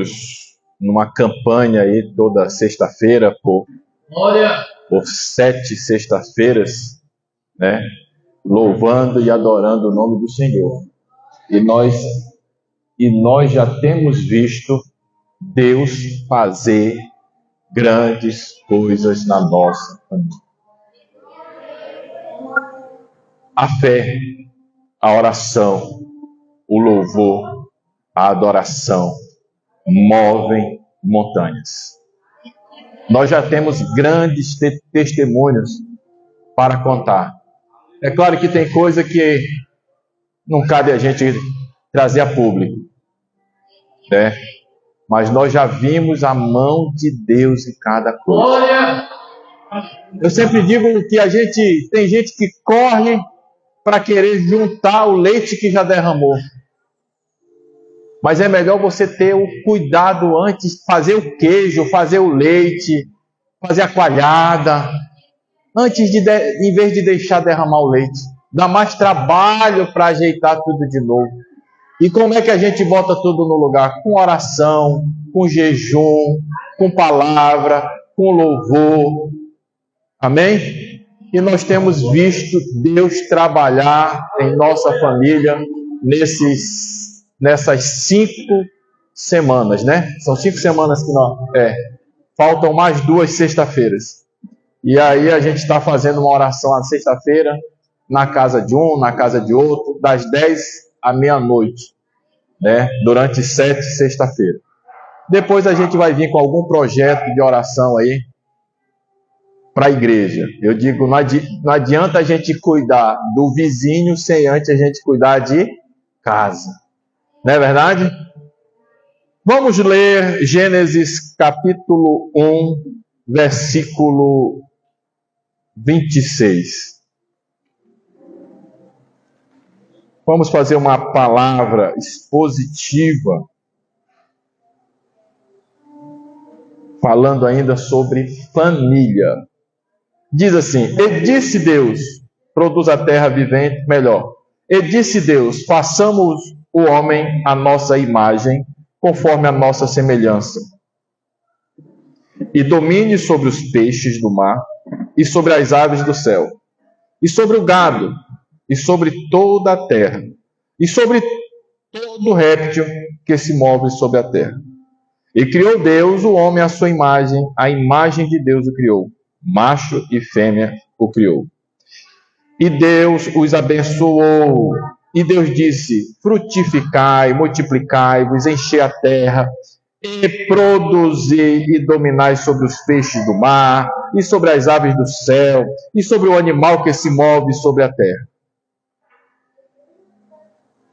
estamos numa campanha aí toda sexta-feira, por 7 sextas-feiras, né? Louvando e adorando o nome do Senhor. E nós já temos visto Deus fazer grandes coisas na nossa família. A fé, a oração, o louvor, a adoração movem montanhas. Nós já temos grandes testemunhos para contar. É claro que tem coisa que não cabe a gente trazer a público, né? Mas nós já vimos a mão de Deus em cada coisa. Eu sempre digo que tem gente que corre para querer juntar o leite que já derramou. Mas é melhor você ter o cuidado antes, fazer o queijo, fazer o leite, fazer a coalhada, em vez de deixar derramar o leite. Dá mais trabalho para ajeitar tudo de novo. E como é que a gente bota tudo no lugar? Com oração, com jejum, com palavra, com louvor. Amém? E nós temos visto Deus trabalhar em nossa família nessas 5 semanas, né? São 5 semanas que nós... faltam mais 2 sexta-feiras. E aí a gente está fazendo uma oração na sexta-feira, na casa de um, na casa de outro, das 10 à meia-noite, né? Durante 7 sexta-feiras. Depois a gente vai vir com algum projeto de oração aí para a igreja. Eu digo, não adianta a gente cuidar do vizinho sem antes a gente cuidar de casa. Não é verdade? Vamos ler Gênesis capítulo 1, versículo 26. Vamos fazer uma palavra expositiva, falando ainda sobre família. Diz assim: e disse Deus, produz a terra vivente, melhor. E disse Deus, façamos o homem à nossa imagem, conforme a nossa semelhança. E domine sobre os peixes do mar, e sobre as aves do céu, e sobre o gado, e sobre toda a terra, e sobre todo réptil que se move sobre a terra. E criou Deus o homem à sua imagem, a imagem de Deus o criou, macho e fêmea o criou. E Deus os abençoou, e Deus disse: frutificai, multiplicai-vos, enchei a terra, e produzi e dominai sobre os peixes do mar, e sobre as aves do céu, e sobre o animal que se move sobre a terra.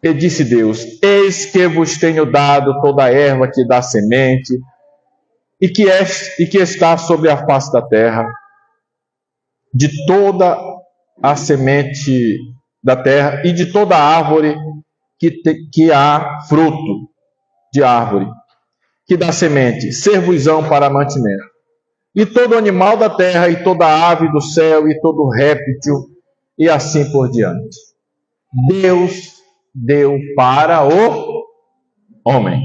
E disse Deus: eis que vos tenho dado toda a erva que dá semente, e que está sobre a face da terra, de toda a semente da terra, e de toda árvore que há fruto de árvore, que dá semente, ser-vos-ão para mantimento. E todo animal da terra, e toda ave do céu, e todo réptil, e assim por diante. Deus deu para o homem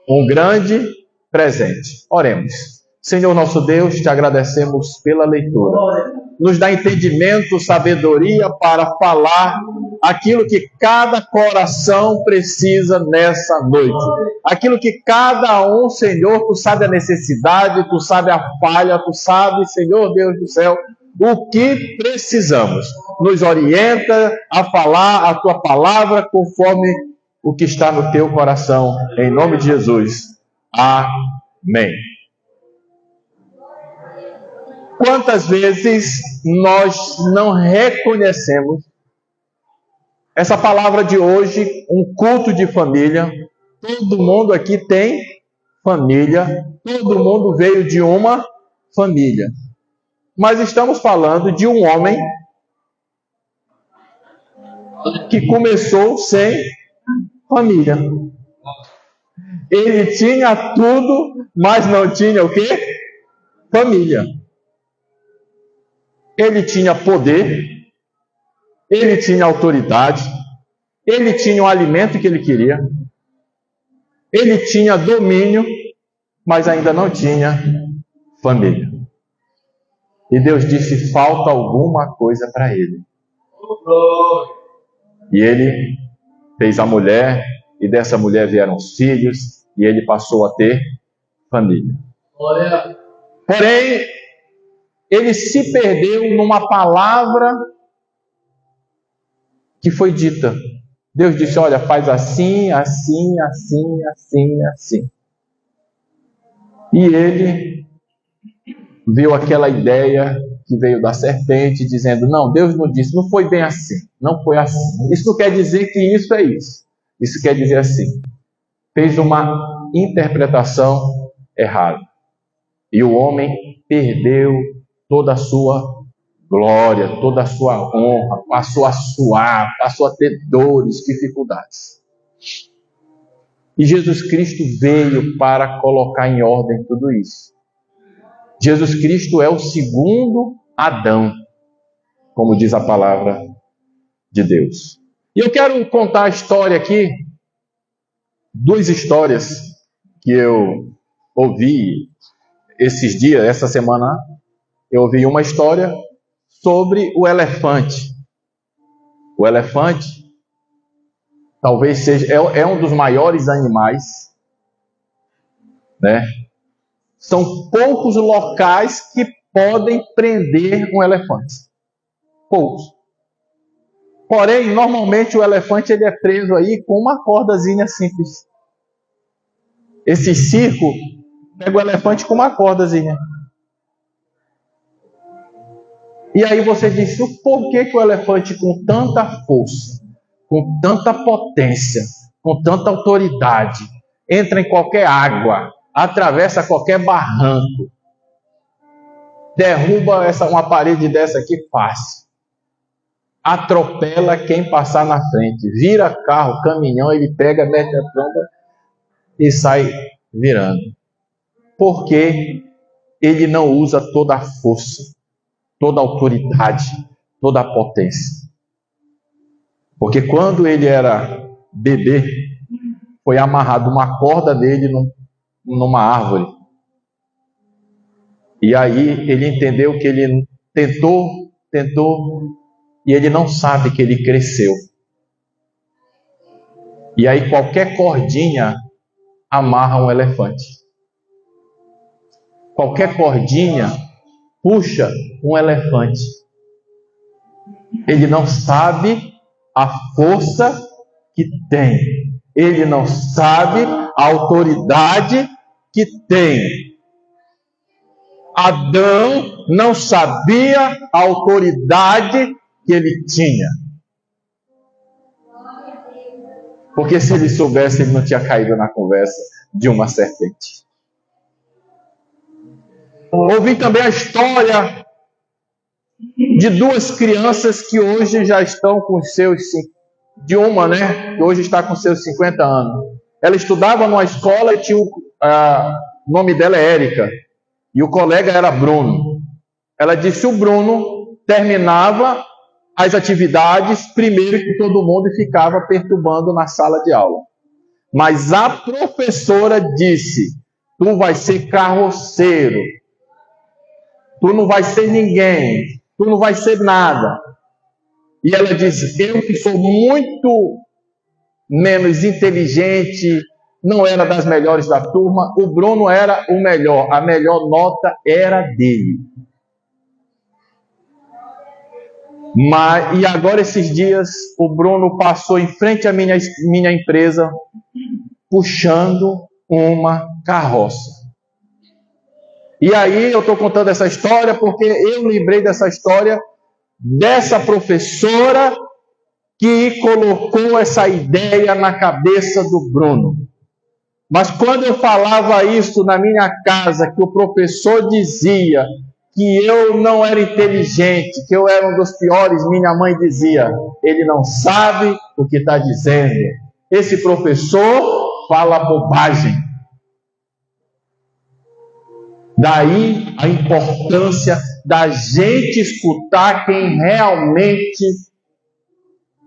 um grande presente. Oremos. Senhor nosso Deus, te agradecemos pela leitura. Nos dá entendimento, sabedoria para falar aquilo que cada coração precisa nessa noite. Aquilo que cada um, Senhor, tu sabe a necessidade, tu sabe a falha, tu sabe, Senhor Deus do céu, o que precisamos. Nos orienta a falar a tua palavra conforme o que está no teu coração. Em nome de Jesus. Amém. Quantas vezes nós não reconhecemos essa palavra de hoje, um culto de família? Todo mundo aqui tem família, todo mundo veio de uma família. Mas estamos falando de um homem que começou sem família. Ele tinha tudo, mas não tinha o quê? Família. Ele tinha poder, ele tinha autoridade, ele tinha o alimento que ele queria, Ele tinha domínio, mas ainda não tinha família. E Deus disse: falta alguma coisa para ele. E ele fez a mulher, e dessa mulher vieram os filhos, e ele passou a ter família. Porém, ele se perdeu numa palavra que foi dita. Deus disse: olha, faz assim, assim, assim, assim, assim. E ele viu aquela ideia que veio da serpente, dizendo: não, Deus não disse, não foi bem assim, não foi assim. Isso não quer dizer que isso é isso. Isso quer dizer assim. Fez uma interpretação errada. E o homem perdeu toda a sua glória, toda a sua honra, passou a suar, passou a ter dores, dificuldades. E Jesus Cristo veio para colocar em ordem tudo isso. Jesus Cristo é o segundo Adão, como diz a palavra de Deus. E eu quero contar a história aqui, duas histórias que eu ouvi esses dias, essa semana. Eu ouvi uma história sobre o elefante. O elefante talvez seja é um dos maiores animais, né? São poucos locais que podem prender um elefante. Poucos. Porém, normalmente o elefante ele é preso aí com uma cordazinha simples. Esse circo pega o elefante com uma cordazinha. E aí você diz: por que o elefante, com tanta força, com tanta potência, com tanta autoridade, entra em qualquer água, atravessa qualquer barranco, derruba uma parede dessa aqui fácil, atropela quem passar na frente, vira carro, caminhão, ele pega, mete a tromba e sai virando? Porque ele não usa toda a força, toda a autoridade, toda a potência. Porque quando ele era bebê, foi amarrado uma corda nele numa árvore. E aí ele entendeu que ele tentou, e ele não sabe que ele cresceu. E aí qualquer cordinha amarra um elefante. Qualquer cordinha puxa um elefante. Ele não sabe a força que tem. Ele não sabe a autoridade que tem. Adão não sabia a autoridade que ele tinha. Porque se ele soubesse, ele não tinha caído na conversa de uma serpente. Ouvi também a história de duas crianças que hoje já estão com seus... De uma, né? Que hoje está com seus 50 anos. Ela estudava numa escola e tinha o nome dela é Érica. E o colega era Bruno. Ela disse: o Bruno terminava as atividades primeiro que todo mundo e ficava perturbando na sala de aula. Mas a professora disse: tu vai ser carroceiro. Tu não vai ser ninguém. Tu não vai ser nada. E ela disse: eu que sou muito menos inteligente, não era das melhores da turma, o Bruno era o melhor, a melhor nota era dele. E agora esses dias o Bruno passou em frente à minha empresa puxando uma carroça. E aí eu estou contando essa história porque eu lembrei dessa história dessa professora que colocou essa ideia na cabeça do Bruno. Mas quando eu falava isso na minha casa, que o professor dizia que eu não era inteligente, que eu era um dos piores, minha mãe dizia: ele não sabe o que está dizendo. Esse professor fala bobagem. Daí a importância da gente escutar quem realmente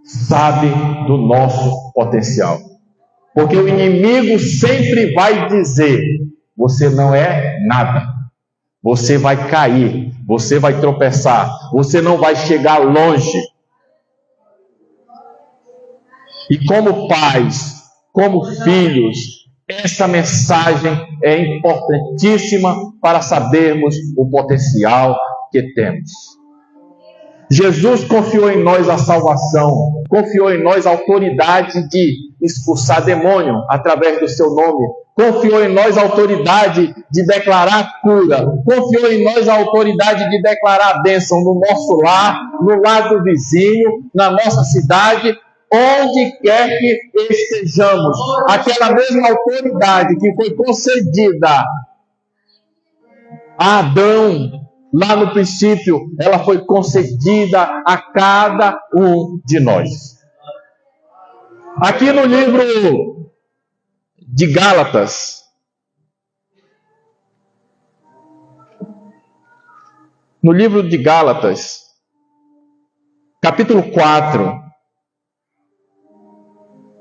sabe do nosso potencial. Porque o inimigo sempre vai dizer: você não é nada, você vai cair, você vai tropeçar, você não vai chegar longe. E como pais, como filhos, essa mensagem é importantíssima para sabermos o potencial que temos. Jesus confiou em nós a salvação, confiou em nós a autoridade de expulsar demônio através do seu nome, confiou em nós a autoridade de declarar cura, confiou em nós a autoridade de declarar a bênção no nosso lar, no lar do vizinho, na nossa cidade, onde quer que estejamos. Aquela mesma autoridade que foi concedida a Adão lá no princípio, ela foi concedida a cada um de nós. Aqui no livro de Gálatas, capítulo 4,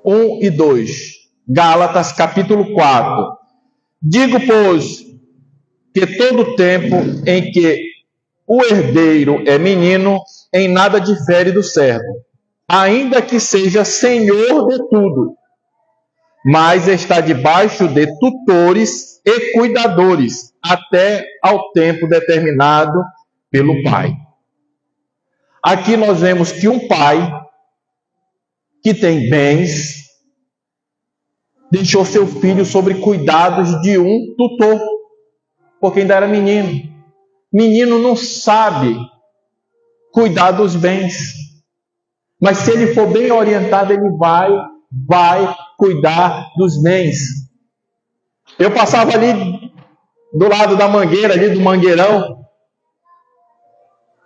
1 e 2. Gálatas, capítulo 4. Digo, pois, que todo tempo em que o herdeiro é menino, em nada difere do servo, ainda que seja senhor de tudo, mas está debaixo de tutores e cuidadores, até ao tempo determinado pelo pai. Aqui nós vemos que um pai que tem bens deixou seu filho sobre cuidados de um tutor, porque ainda era menino. Menino não sabe cuidar dos bens, mas se ele for bem orientado, ele vai cuidar dos bens. Eu passava ali do lado da mangueira, ali do mangueirão.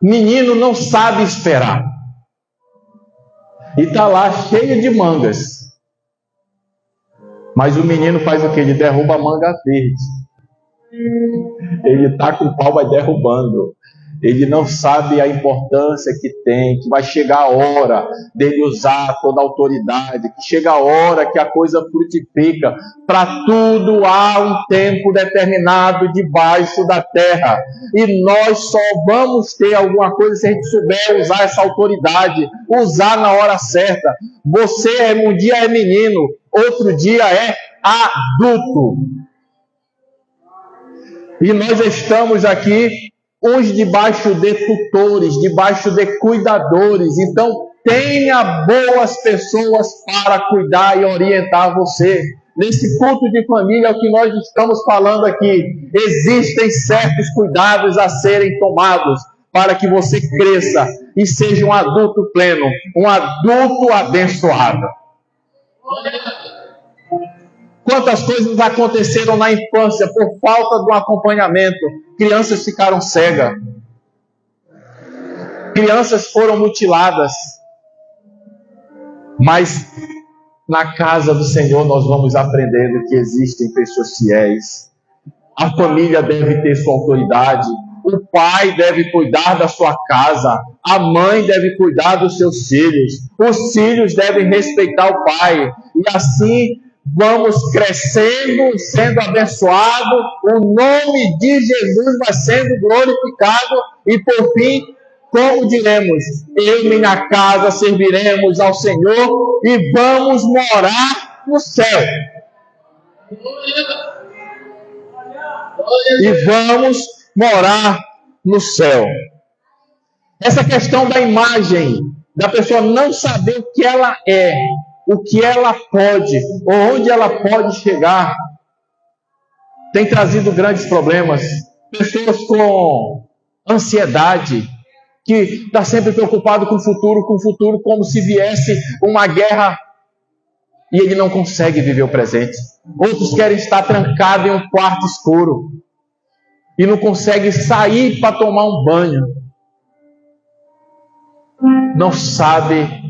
Menino não sabe esperar. E está lá cheio de mangas. Mas o menino faz o quê? Ele derruba a manga verde. Ele está com o pau, vai derrubando. Ele não sabe a importância que tem, que vai chegar a hora dele usar toda a autoridade, que chega a hora que a coisa frutifica. Para tudo há um tempo determinado debaixo da terra. E nós só vamos ter alguma coisa se a gente souber usar essa autoridade, usar na hora certa. Você um dia é menino, outro dia é adulto. E nós estamos aqui, uns debaixo de tutores, debaixo de cuidadores. Então, tenha boas pessoas para cuidar e orientar você. Nesse culto de família, é o que nós estamos falando aqui. Existem certos cuidados a serem tomados para que você cresça e seja um adulto pleno, um adulto abençoado. Quantas coisas aconteceram na infância por falta de um acompanhamento? Crianças ficaram cegas. Crianças foram mutiladas. Mas na casa do Senhor nós vamos aprendendo que existem pessoas fiéis. A família deve ter sua autoridade. O pai deve cuidar da sua casa. A mãe deve cuidar dos seus filhos. Os filhos devem respeitar o pai. E assim vamos crescendo, sendo abençoado, o nome de Jesus vai sendo glorificado e por fim, como diremos, eu e minha casa serviremos ao Senhor e vamos morar no céu. E vamos morar no céu. Essa questão da imagem, da pessoa não saber o que ela é, o que ela pode, ou onde ela pode chegar, tem trazido grandes problemas. Pessoas com ansiedade, que está sempre preocupado com o futuro, como se viesse uma guerra, e ele não consegue viver o presente. Outros querem estar trancados em um quarto escuro, e não conseguem sair para tomar um banho. Não sabe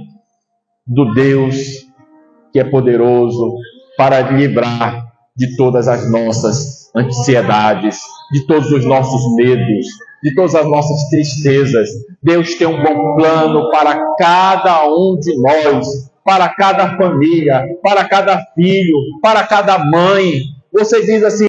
do Deus que é poderoso para livrar de todas as nossas ansiedades, de todos os nossos medos, de todas as nossas tristezas. Deus tem um bom plano para cada um de nós. para cada família, para cada filho, para cada mãe. Você diz assim: